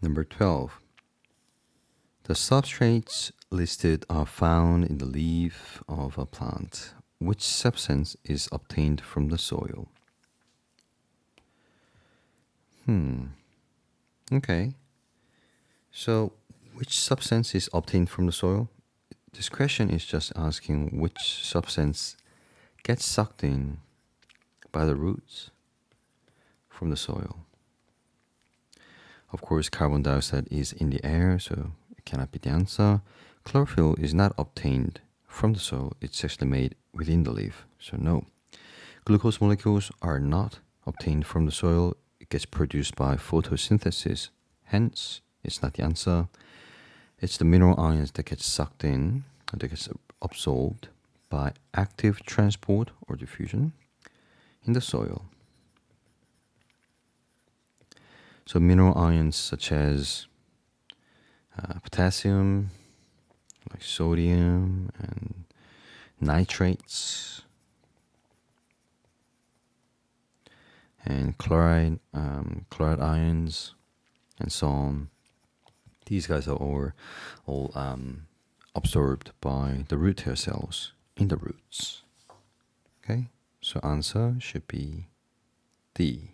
Number 12. The substrates listed are found in the leaf of a plant. Which substance is obtained from the soil? Okay. So, which substance is obtained from the soil? This question is just asking which substance gets sucked in by the roots from the soil. Of course, carbon dioxide is in the air, so it cannot be the answer. Chlorophyll is not obtained from the soil, it's actually made within the leaf, so no. Glucose molecules are not obtained from the soil, it gets produced by photosynthesis, hence, it's not the answer. It's the mineral ions that get sucked in, that gets absorbed by active transport or diffusion in the soil. So mineral ions such as potassium, like sodium and nitrates, and chloride ions, and so on. These guys are all absorbed by the root hair cells in the roots. Okay, so answer should be D.